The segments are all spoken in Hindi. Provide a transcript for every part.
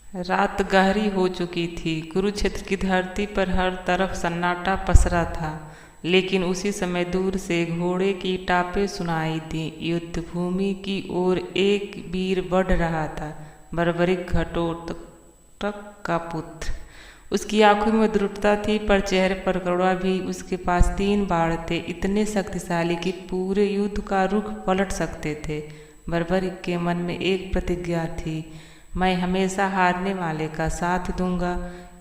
रात गहरी हो चुकी थी। कुरुक्षेत्र की धरती पर हर तरफ सन्नाटा पसरा था, लेकिन उसी समय दूर से घोड़े की टापें सुनाई दी। युद्ध भूमि की ओर एक वीर बढ़ रहा था, बर्बरिक घटोत्कच का पुत्र। उसकी आंखों में दृढ़ता थी, पर चेहरे पर करुणा भी। उसके पास 3 बाण थे, इतने शक्तिशाली कि पूरे युद्ध का रुख पलट सकते थे। बर्बरिक के मन में एक प्रतिज्ञा थी, मैं हमेशा हारने वाले का साथ दूंगा।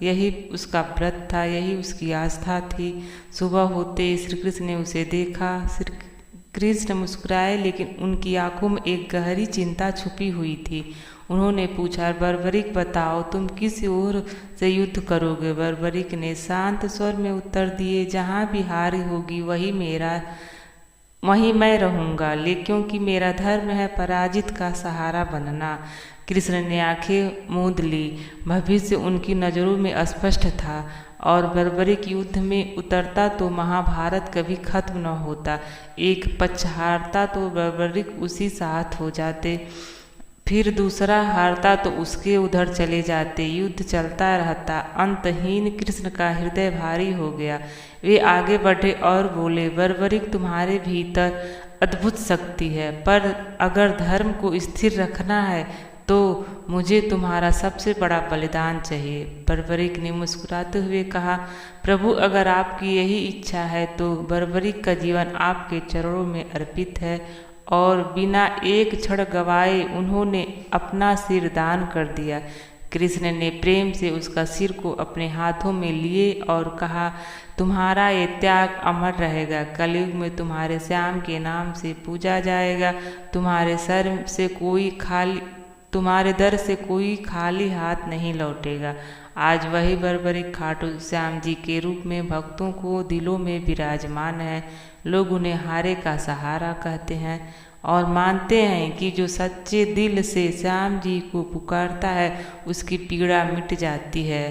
यही उसका व्रत था, यही उसकी आस्था थी। सुबह होते श्री कृष्ण ने उसे देखा। श्री कृष्ण मुस्कुराए, लेकिन उनकी आंखों में एक गहरी चिंता छुपी हुई थी। उन्होंने पूछा, बर्बरिक बताओ, तुम किस ओर से युद्ध करोगे? बर्बरिक ने शांत स्वर में उत्तर दिए, जहाँ भी हार होगी वहीं मैं रहूँगा, क्योंकि मेरा धर्म है पराजित का सहारा बनना। कृष्ण ने आंखें मूंद ली। भविष्य उनकी नज़रों में स्पष्ट था, और बर्बरिक युद्ध में उतरता तो महाभारत कभी खत्म न होता। एक पक्ष हारता तो बर्बरिक उसी साथ हो जाते, फिर दूसरा हारता तो उसके उधर चले जाते। युद्ध चलता रहता, अंतहीन। कृष्ण का हृदय भारी हो गया। वे आगे बढ़े और बोले, बर्बरिक, तुम्हारे भीतर अद्भुत शक्ति है, पर अगर धर्म को स्थिर रखना है तो मुझे तुम्हारा सबसे बड़ा बलिदान चाहिए। बर्बरिक ने मुस्कुराते हुए कहा, प्रभु, अगर आपकी यही इच्छा है तो बर्बरिक का जीवन आपके चरणों में अर्पित है। और बिना एक क्षण गवाए उन्होंने अपना सिर दान कर दिया। कृष्ण ने प्रेम से उसका सिर को अपने हाथों में लिए और कहा, तुम्हारा ये त्याग अमर रहेगा। कलयुग में तुम्हारे श्याम के नाम से पूजा जाएगा। तुम्हारे दर से कोई खाली हाथ नहीं लौटेगा। आज वही बर्बरिक खाटू श्याम जी के रूप में भक्तों को दिलों में विराजमान है। लोग उन्हें हारे का सहारा कहते हैं और मानते हैं कि जो सच्चे दिल से श्याम जी को पुकारता है उसकी पीड़ा मिट जाती है।